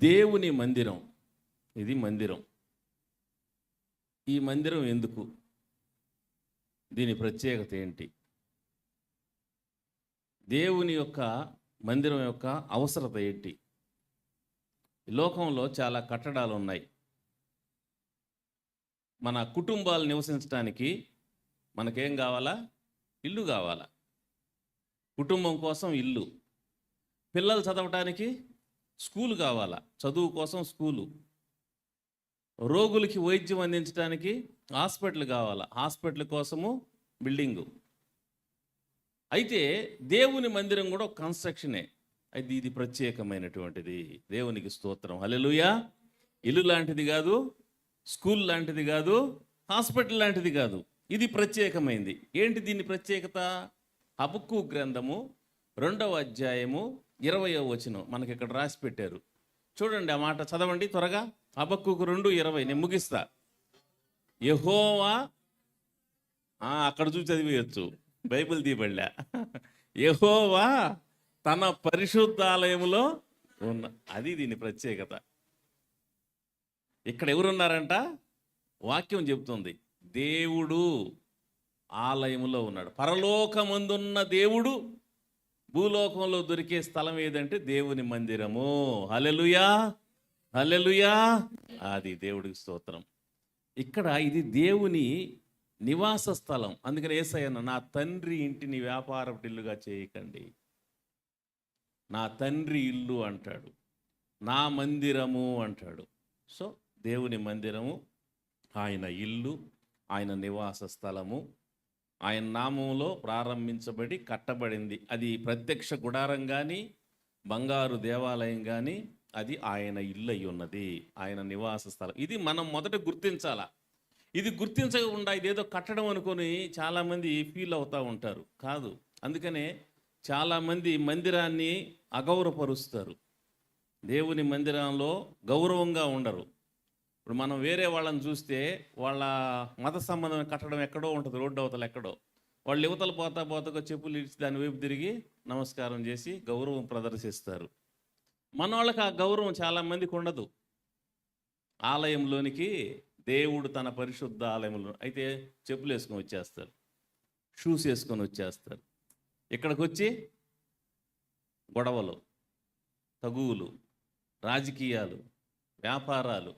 దేవుని మందిరం. ఇది మందిరం. ఈ మందిరం ఎందుకు? దీని ప్రత్యేకత ఏంటి? దేవుని యొక్క మందిరం యొక్క అవసరత ఏంటి? ఈ లోకంలో చాలా కట్టడాలు ఉన్నాయి. మన కుటుంబాలు నివసించడానికి మనకేం కావాలా? ఇల్లు కావాలా. కుటుంబం కోసం ఇల్లు, పిల్లలు చదవటానికి స్కూలు కావాలా, చదువు కోసం స్కూలు, రోగులకి వైద్యం అందించడానికి హాస్పిటల్ కావాలా, హాస్పిటల్ కోసము బిల్డింగు. అయితే దేవుని మందిరం కూడా ఒక కన్స్ట్రక్షనే. అయితే ఇది ప్రత్యేకమైనటువంటిది. దేవునికి స్తోత్రం, హల్లెలూయా. ఇల్లు లాంటిది కాదు, స్కూల్ లాంటిది కాదు, హాస్పిటల్ లాంటిది కాదు. ఇది ప్రత్యేకమైంది. ఏంటి దీని ప్రత్యేకత? హబక్కూ గ్రంథము 2వ అధ్యాయము 20వ వచనం మనకి ఇక్కడ రాసి పెట్టారు. చూడండి, ఆ మాట చదవండి త్వరగా. హబక్కూకు 2:20. నేను ముగిస్తా. యెహోవా, అక్కడ చూసి చదివేయచ్చు, బైబిల్ తీయబడలే. యెహోవా తన పరిశుద్ధాలయములో ఉన్న, అది దీని ప్రత్యేకత. ఇక్కడ ఎవరున్నారంట? వాక్యం చెబుతుంది, దేవుడు ఆలయములో ఉన్నాడు. పరలోకమందున్న దేవుడు భూలోకంలో దొరికే స్థలం ఏదంటే దేవుని మందిరము. హల్లెలూయా, హల్లెలూయా. అది దేవుడికి స్తోత్రం. ఇక్కడ ఇది దేవుని నివాస స్థలం. అందుకని యేసయ్య నా తండ్రి ఇంటిని వ్యాపారపు ఇల్లుగా చేయకండి, నా తండ్రి ఇల్లు అంటాడు, నా మందిరము అంటాడు. సో దేవుని మందిరము ఆయన ఇల్లు, ఆయన నివాస స్థలము, ఆయన నామంలో ప్రారంభించబడి కట్టబడింది. అది ప్రత్యక్ష గుడారం కానీ బంగారు దేవాలయం కానీ అది ఆయన ఇల్లు అయి ఉన్నది, ఆయన నివాస స్థలం. ఇది మనం మొదట గుర్తించాలా. ఇది గుర్తించకుండా ఇదేదో కట్టడం అనుకొని చాలామంది ఫీల్ అవుతూ ఉంటారు. కాదు. అందుకనే చాలామంది మందిరాన్ని అగౌరవపరుస్తారు, దేవుని మందిరంలో గౌరవంగా ఉండరు. ఇప్పుడు మనం వేరే వాళ్ళని చూస్తే వాళ్ళ మత సంబంధమైన కట్టడం ఎక్కడో ఉంటుంది, రోడ్డు అవతల ఎక్కడో. వాళ్ళు యువతలు పోతా పోతా చెప్పులు ఇచ్చి దాని వైపు తిరిగి నమస్కారం చేసి గౌరవం ప్రదర్శిస్తారు. మన వాళ్ళకి ఆ గౌరవం చాలామందికి ఉండదు. ఆలయంలోనికి దేవుడు తన పరిశుద్ధ ఆలయంలో అయితే చెప్పులు వేసుకొని వచ్చేస్తారు, షూస్ వేసుకొని వచ్చేస్తారు. ఇక్కడికి వచ్చి గొడవలు, తగువులు, రాజకీయాలు, వ్యాపారాలు,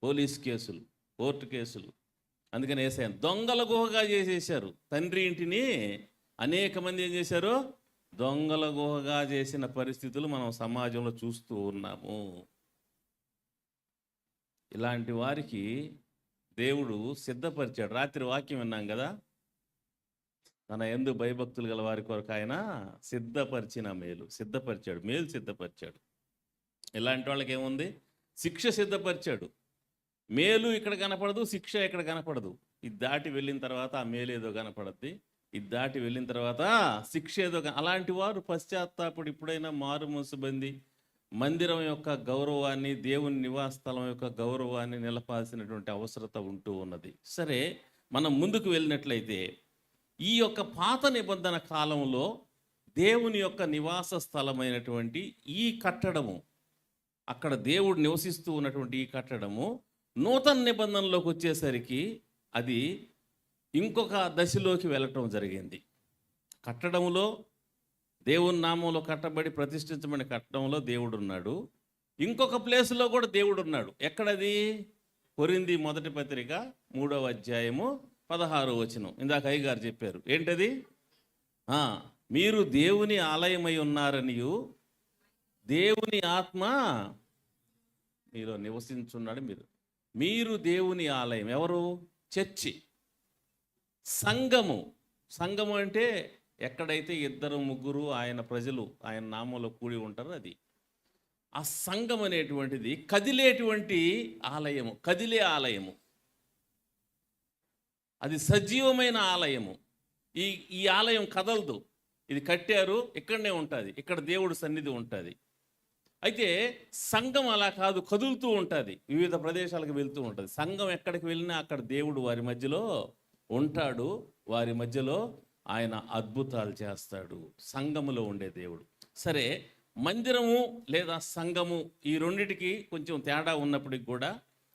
పోలీస్ కేసులు, కోర్టు కేసులు. అందుకని యేసయ్య దొంగల గుహగా చేసేసారు. తండ్రి ఇంటిని అనేక మంది ఏం చేశారు? దొంగల గుహగా చేసిన పరిస్థితులు మనం సమాజంలో చూస్తూ ఉన్నాము. ఇలాంటి వారికి దేవుడు సిద్ధపరిచాడు. రాత్రి వాక్యం విన్నాం కదా, తన యందు భయభక్తులు గల వారి కొరకు ఆయన సిద్ధపరిచిన మేలు సిద్ధపరిచాడు, మేలు సిద్ధపరిచాడు. ఇలాంటి వాళ్ళకి ఏముంది? శిక్ష సిద్ధపరిచాడు. మేలు ఇక్కడ కనపడదు, శిక్ష ఇక్కడ కనపడదు. ఇది దాటి వెళ్ళిన తర్వాత ఆ మేలు ఏదో కనపడద్ది, ఇది దాటి వెళ్ళిన తర్వాత శిక్ష ఏదో. అలాంటి వారు పశ్చాత్తాపుడు ఇప్పుడైనా మారు మనసుబంది మందిరం యొక్క గౌరవాన్ని, దేవుని నివాస స్థలం యొక్క గౌరవాన్ని నిలపాల్సినటువంటి అవసరత ఉంటూ ఉన్నది. సరే, మనం ముందుకు వెళ్ళినట్లయితే ఈ యొక్క పాత నిబంధన కాలంలో దేవుని యొక్క నివాస స్థలమైనటువంటి ఈ కట్టడము, అక్కడ దేవుడు నివసిస్తూ ఉన్నటువంటి ఈ కట్టడము నూతన నిబంధనలోకి వచ్చేసరికి అది ఇంకొక దశలోకి వెళ్ళటం జరిగింది. కట్టడంలో, దేవుని నామంలో కట్టబడి ప్రతిష్ఠించబడిన కట్టడంలో దేవుడు ఉన్నాడు. ఇంకొక ప్లేస్లో కూడా దేవుడు ఉన్నాడు. ఎక్కడది? కొరింథీ మొదటి పత్రిక 3వ అధ్యాయము 16వ వచనం. ఇందాక అయ్యగారు చెప్పారు. ఏంటది? మీరు దేవుని ఆలయమై ఉన్నారనియు దేవుని ఆత్మ మీలో నివసించున్నాడు. మీరు దేవుని ఆలయం. ఎవరు? చర్చి, సంఘము. సంఘము అంటే ఎక్కడైతే 2-3 ఆయన ప్రజలు ఆయన నామంలో కూడి ఉంటారో అది. ఆ సంఘం అనేటువంటిది కదిలేటువంటి ఆలయము, కదిలే ఆలయము, అది సజీవమైన ఆలయము. ఈ ఆలయం కదలదు. ఇది కట్టారు, ఇక్కడనే ఉంటుంది, ఇక్కడ దేవుడు సన్నిధి ఉంటుంది. అయితే సంఘం అలా కాదు, కదులుతూ ఉంటుంది, వివిధ ప్రదేశాలకు వెళ్తూ ఉంటుంది. సంఘం ఎక్కడికి వెళ్ళినా అక్కడ దేవుడు వారి మధ్యలో ఉంటాడు, వారి మధ్యలో ఆయన అద్భుతాలు చేస్తాడు. సంఘములో ఉండే దేవుడు. సరే, మందిరము లేదా సంఘము ఈ రెండిటికి కొంచెం తేడా ఉన్నప్పటికి కూడా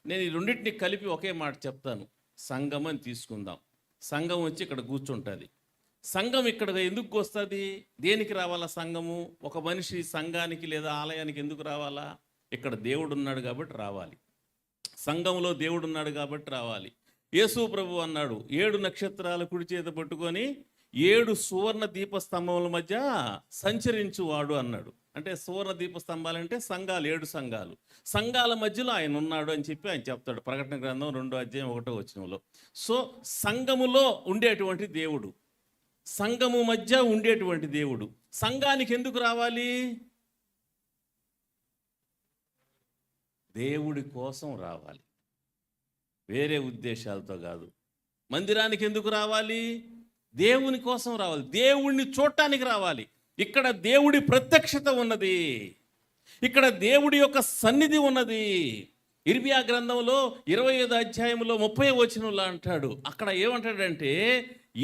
నేను ఈ రెండింటిని కలిపి ఒకే మాట చెప్తాను. సంఘం అని తీసుకుందాం. సంఘం వచ్చి ఇక్కడ కూర్చుంటుంది. సంఘం ఇక్కడ ఎందుకు వస్తుంది? దేనికి రావాలా సంఘము? ఒక మనిషి సంఘానికి లేదా ఆలయానికి ఎందుకు రావాలా? ఇక్కడ దేవుడు ఉన్నాడు కాబట్టి రావాలి. సంఘంలో దేవుడు ఉన్నాడు కాబట్టి రావాలి. యేసు ప్రభు అన్నాడు, 7 నక్షత్రాల కుడి చేత పట్టుకొని 7 సువర్ణ దీపస్తంభముల మధ్య సంచరించువాడు అన్నాడు. అంటే సువర్ణ దీపస్తంభాలంటే సంఘాలు, 7 సంఘాలు. సంఘాల మధ్యలో ఆయన ఉన్నాడు అని చెప్పి ఆయన చెప్తాడు ప్రకటన గ్రంథం 2:1 సో సంఘములో ఉండేటువంటి దేవుడు, సంఘము మధ్య ఉండేటువంటి దేవుడు సంఘానికి ఎందుకు రావాలి? దేవుడి కోసం రావాలి, వేరే ఉద్దేశాలతో కాదు. మందిరానికి ఎందుకు రావాలి? దేవుని కోసం రావాలి, దేవుణ్ణి చూడటానికి రావాలి. ఇక్కడ దేవుడి ప్రత్యక్షత ఉన్నది, ఇక్కడ దేవుడి యొక్క సన్నిధి ఉన్నది. ఇర్మియా గ్రంథంలో 25వ అధ్యాయంలో 30వ వచనంలో అంటాడు, అక్కడ ఏమంటాడంటే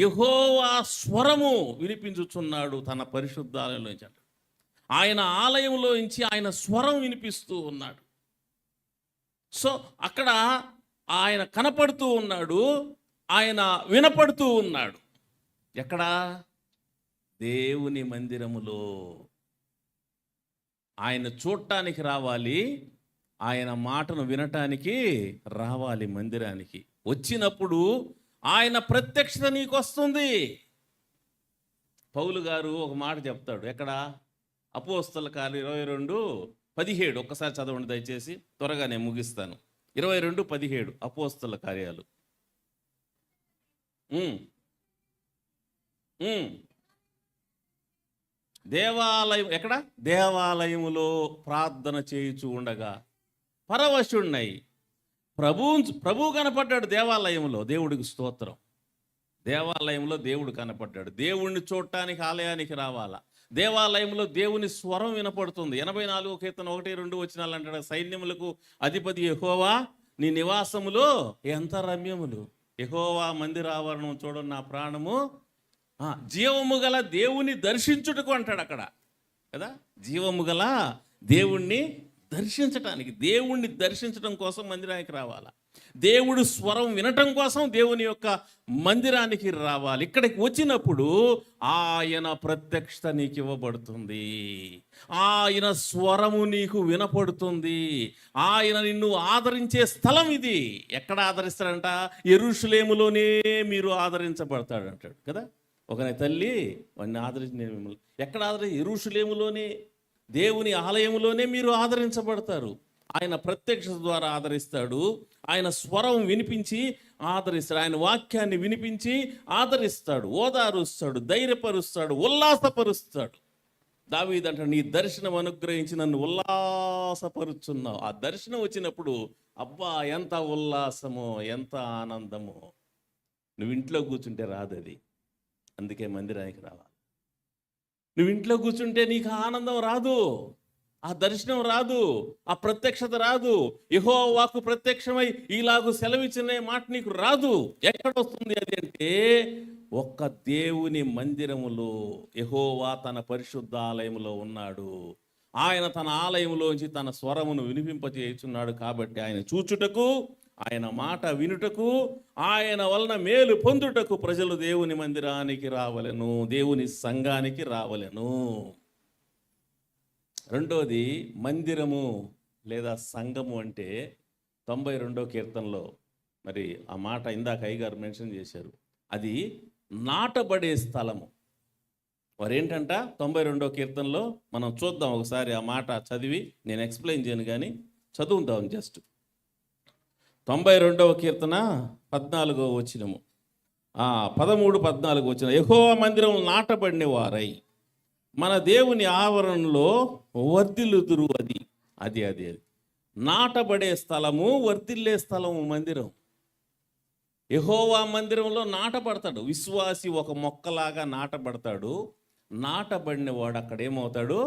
యెహోవా స్వరము వినిపించుచున్నాడు తన పరిశుద్ధాలయంలోంచి అంటాడు. ఆయన ఆలయంలోంచి ఆయన స్వరం వినిపిస్తూ ఉన్నాడు. సో అక్కడ ఆయన కనపడుతూ ఉన్నాడు, ఆయన వినపడుతూ ఉన్నాడు. ఎక్కడ? దేవుని మందిరములో. ఆయన చూడటానికి రావాలి, ఆయన మాటను వినటానికి రావాలి మందిరానికి. వచ్చినప్పుడు ఆయన ప్రత్యక్షత నీకు వస్తుంది. పౌలు గారు ఒక మాట చెప్తాడు, ఎక్కడ? అపోస్తల కార్యాలు 22:17. ఒక్కసారి చదవండి దయచేసి, త్వరగా నేను ముగిస్తాను. 22:17 అపోస్తల కార్యాలు. దేవాలయం, ఎక్కడ? దేవాలయములో ప్రార్థన చేయుచు ఉండగా పరవశుడినై ప్రభు కనపడ్డాడు దేవాలయంలో. దేవుడికి స్తోత్రం. దేవాలయంలో దేవుడు కనపడ్డాడు. దేవుణ్ణి చూడటానికి ఆలయానికి రావాలా. దేవాలయంలో దేవుని స్వరం వినపడుతుంది. 84వ కీర్తన 1-2 వచనాలు అంటాడు, సైన్యములకు అధిపతి యెహోవా నీ నివాసములో ఎంత రమ్యములు. యెహోవా మందిర ఆవరణం చూడండి నా ప్రాణము. జీవము గల దేవుని దర్శించుటకు అంటాడు అక్కడ కదా. జీవము గల దేవుణ్ణి దర్శించటానికి, దేవుణ్ణి దర్శించడం కోసం మందిరానికి రావాలా. దేవుడు స్వరం వినటం కోసం దేవుని యొక్క మందిరానికి రావాలి. ఇక్కడికి వచ్చినప్పుడు ఆయన ప్రత్యక్షత నీకు ఇవ్వబడుతుంది, ఆయన స్వరము నీకు వినపడుతుంది. ఆయన నిన్ను ఆదరించే స్థలం ఇది. ఎక్కడ ఆదరిస్తాడంట? యెరూషలేములోనే మీరు ఆదరించబడతాడు అంటాడు కదా. ఒకని తల్లి వాడిని ఆదరించి, నేను మిమ్మల్ని ఎక్కడ యెరూషలేములోనే, దేవుని ఆలయంలోనే మీరు ఆదరించబడతారు. ఆయన ప్రత్యక్షత ద్వారా ఆదరిస్తాడు, ఆయన స్వరం వినిపించి ఆదరిస్తాడు, ఆయన వాక్యాన్ని వినిపించి ఆదరిస్తాడు, ఓదారుస్తాడు, ధైర్యపరుస్తాడు, ఉల్లాసపరుస్తాడు. దావీదు అంటాడు, నీ దర్శనం అనుగ్రహించి నన్ను ఉల్లాసపరుచున్నావు. ఆ దర్శనం వచ్చినప్పుడు అబ్బా ఎంత ఉల్లాసమో, ఎంత ఆనందమో. నువ్వు ఇంట్లో కూర్చుంటే రాదు అది, అందుకే మందిరానికి రావాలి. నువ్వు ఇంట్లో కూర్చుంటే నీకు ఆనందం రాదు, ఆ దర్శనం రాదు, ఆ ప్రత్యక్షత రాదు. యెహోవా వాక్కు ప్రత్యక్షమై ఇలాగూ సెలవిచ్చిన మాట నీకు రాదు. ఎక్కడ వస్తుంది అది అంటే ఒక్క దేవుని మందిరములో. యెహోవా తన పరిశుద్ధ ఆలయములో ఉన్నాడు. ఆయన తన ఆలయంలోంచి తన స్వరమును వినిపింపజేయుచున్నాడు. కాబట్టి ఆయన చూచుటకు, ఆయన మాట వినుటకు, ఆయన వలన మేలు పొందుటకు ప్రజలు దేవుని మందిరానికి రావలెను, దేవుని సంఘానికి రావలెను. రెండోది మందిరము లేదా సంఘము అంటే 92వ కీర్తనలో మరి ఆ మాట ఇందాక అయ్యగారు మెన్షన్ చేశారు, అది నాటబడే స్థలము. వారేంటంట 92వ కీర్తనలో మనం చూద్దాం ఒకసారి. ఆ మాట చదివి నేను ఎక్స్ప్లెయిన్ చేయను కానీ చదువుతాం జస్ట్. 92వ కీర్తన 14వ వచనము, 13-14 వచనం. యెహోవా మందిరం నాటబడిన వారై మన దేవుని ఆవరణలో వర్ధిల్లుదురు. అది నాటబడే స్థలము, వర్ధిల్లే స్థలము మందిరం. యెహోవా మందిరంలో నాటబడతాడు. విశ్వాసి ఒక మొక్కలాగా నాటబడతాడు. నాటబడిన వాడు అక్కడ ఏమవుతాడు?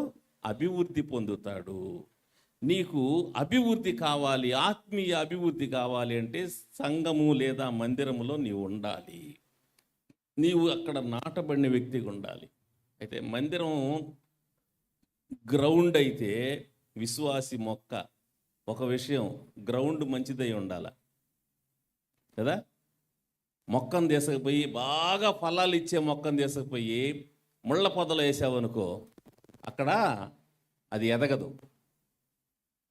అభివృద్ధి పొందుతాడు. నీకు అభివృద్ధి కావాలి, ఆత్మీయ అభివృద్ధి కావాలి అంటే సంఘము లేదా మందిరములో నీవు ఉండాలి. నీవు అక్కడ నాటబడిన వ్యక్తిగా ఉండాలి. అయితే మందిరం గ్రౌండ్ అయితే విశ్వాసి మొక్క. ఒక విషయం, గ్రౌండ్ మంచిదై ఉండాల కదా. మొక్కను తీసుకుపోయి బాగా ఫలాలు ఇచ్చే మొక్కను తీసుకుపోయి ముళ్ళ పొదలు వేసావనుకో, అక్కడ అది ఎదగదు.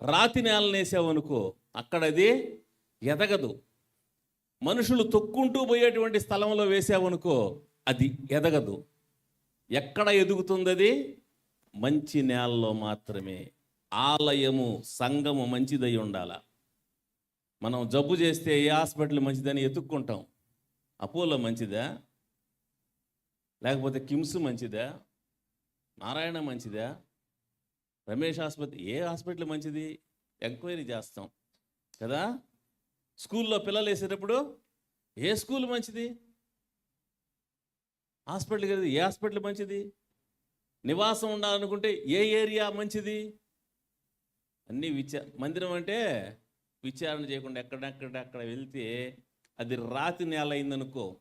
రాతి నేలను వేసావనుకో, అక్కడ అది ఎదగదు. మనుషులు తొక్కుంటూ పోయేటువంటి స్థలంలో వేసావనుకో, అది ఎదగదు. ఎక్కడ ఎదుగుతుంది అది? మంచి నేలలో మాత్రమే. ఆలయము, సంఘము మంచిదై ఉండాల. మనం జబ్బు చేస్తే ఏ హాస్పిటల్ మంచిదని ఎత్తుక్కుంటాం. అపోలో మంచిదా, లేకపోతే కిమ్స్ మంచిదా, నారాయణ మంచిదా, రమేష్ ఆసుపత్రి, ఏ హాస్పిటల్ మంచిది ఎంక్వైరీ చేస్తాం కదా. స్కూల్లో పిల్లలు వేసేటప్పుడు ఏ స్కూల్ మంచిది, హాస్పిటల్ కదా, ఏ హాస్పిటల్ మంచిది, నివాసం ఉండాలనుకుంటే ఏ ఏరియా మంచిది, అన్నీ మందిరం అంటే విచారణ చేయకుండా ఎక్కడెక్కడ వెళ్తే అది రాతి నేల అయిందనుకో,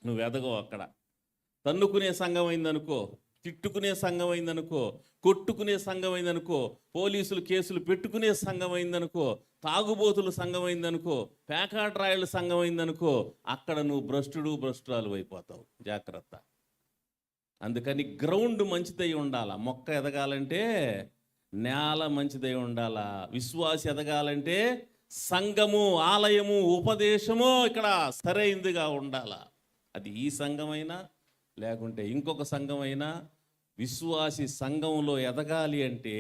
నువ్వు ఎదగవు. అక్కడ తన్నుకునే సంఘం అయిందనుకో, తిట్టుకునే సంఘం అయిందనుకో, కొట్టుకునే సంఘం అయిందనుకో, పోలీసులు కేసులు పెట్టుకునే సంఘం అయిందనుకో, తాగుబోతులు సంఘం అయిందనుకో, పేకాట్రాయల సంఘం అయిందనుకో, అక్కడ నువ్వు భ్రష్టురాలు అయిపోతావు. జాగ్రత్త. అందుకని గ్రౌండ్ మంచిదై ఉండాల. మొక్క ఎదగాలంటే నేల మంచిదై ఉండాల. విశ్వాసి ఎదగాలంటే సంఘము, ఆలయము, ఉపదేశము ఇక్కడ సరైనదిగా ఉండాల. అది ఈ సంఘమైనా లేకుంటే ఇంకొక సంఘమైనా, విశ్వాసి సంఘంలో ఎదగాలి అంటే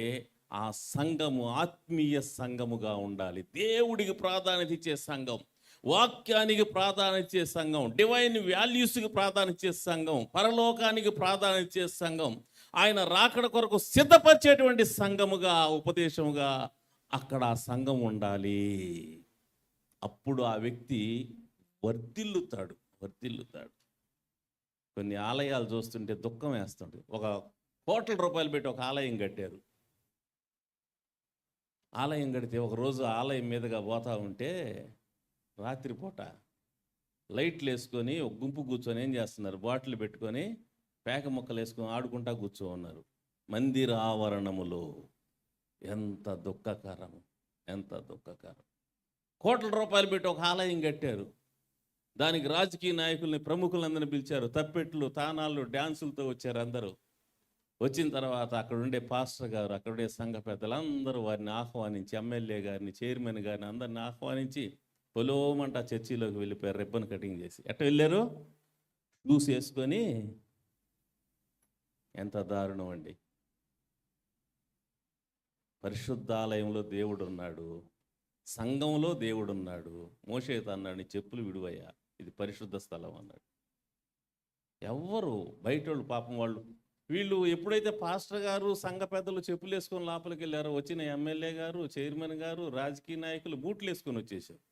ఆ సంఘము ఆత్మీయ సంఘముగా ఉండాలి. దేవుడికి ప్రాధాన్యత ఇచ్చే సంఘం, వాక్యానికి ప్రాధాన్యత ఇచ్చే సంఘం, డివైన్ వాల్యూస్కి ప్రాధాన్యత ఇచ్చే సంఘం, పరలోకానికి ప్రాధాన్యత ఇచ్చే సంఘం, ఆయన రాకడ కొరకు సిద్ధపరిచేటువంటి సంఘముగా, ఉపదేశముగా అక్కడ ఆ సంఘం ఉండాలి. అప్పుడు ఆ వ్యక్తి వర్ధిల్లుతాడు. కొన్ని ఆలయాలు చూస్తుంటే దుఃఖం వేస్తుంది. ₹1,00,00,000 పెట్టి ఒక ఆలయం కట్టారు. ఆలయం కడితే ఒకరోజు ఆలయం మీదుగా పోతా ఉంటే రాత్రిపూట లైట్లు వేసుకొని ఒక గుంపు కూర్చొని ఏం చేస్తున్నారు, బాటిల్ పెట్టుకొని పేక మొక్కలు వేసుకొని ఆడుకుంటా కూర్చో ఉన్నారు. మందిర ఆవరణములో. ఎంత దుఃఖకరం. ₹1,00,00,000 పెట్టి ఒక ఆలయం కట్టారు. దానికి రాజకీయ నాయకుల్ని, ప్రముఖులందరినీ పిలిచారు. తప్పెట్లు, తానాళ్ళు, డ్యాన్సులతో వచ్చారు అందరూ. వచ్చిన తర్వాత అక్కడ ఉండే పాస్టర్ గారు, అక్కడ ఉండే సంఘ పెద్దలందరూ వారిని ఆహ్వానించి, ఎమ్మెల్యే గారిని, చైర్మన్ గారిని అందరిని ఆహ్వానించి పొలోమంట చర్చిలోకి వెళ్ళిపోయారు. రిబ్బన్ కటింగ్ చేసి. ఎట్ట వెళ్ళారు? షూస్ వేసుకొని. ఎంత దారుణం అండి. పరిశుద్ధాలయంలో దేవుడు ఉన్నాడు, సంఘంలో దేవుడు ఉన్నాడు. మోషేతో అన్నాడు, నీ చెప్పులు విడువయ్యా, ఇది పరిశుద్ధ స్థలం అన్నాడు. ఎవ్వరు బయటోళ్ళు పాపం వీళ్ళు ఎప్పుడైతే పాస్టర్ గారు, సంఘ పెద్దలు చెప్పులు వేసుకొని లోపలికి వెళ్ళారో, వచ్చిన ఎమ్మెల్యే గారు, చైర్మన్ గారు, రాజకీయ నాయకులు బూట్లు వేసుకొని వచ్చేసారు.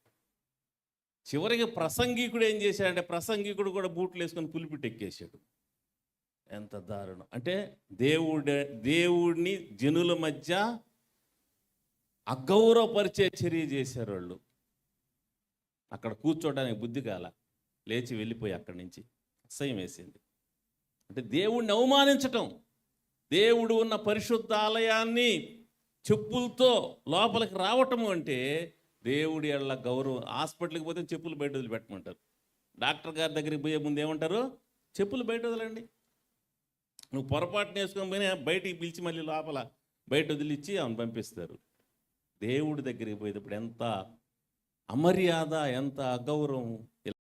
చివరికి ప్రసంగికుడు ఏం చేశాడంటే, ప్రసంగికుడు కూడా బూట్లు వేసుకొని పులిపిటి ఎక్కేసాడు. ఎంత దారుణం అంటే, దేవుడిని జనుల మధ్య అగౌరవపరిచే చర్య చేశారు వాళ్ళు. అక్కడ కూర్చోడానికి బుద్ధి కాల, లేచి వెళ్ళిపోయి అక్కడి నుంచి. అసహ్యం వేసింది. అంటే దేవుడిని అవమానించటం. దేవుడు ఉన్న పరిశుద్ధ ఆలయాన్ని చెప్పులతో లోపలికి రావటము అంటే దేవుడి ఎళ్ళ గౌరవం. హాస్పిటల్కి పోతే చెప్పులు బయట వదిలిపెట్టమంటారు. డాక్టర్ గారి దగ్గరికి పోయే ముందు ఏమంటారు? చెప్పులు బయట వదలండి. నువ్వు పొరపాటున వేసుకొని పోయినా బయటికి పిలిచి మళ్ళీ లోపల బయట వదిలిచ్చి ఆమెను పంపిస్తారు. దేవుడి దగ్గరికి పోయేటప్పుడు ఎంత అమర్యాద, ఎంత అగౌరవం.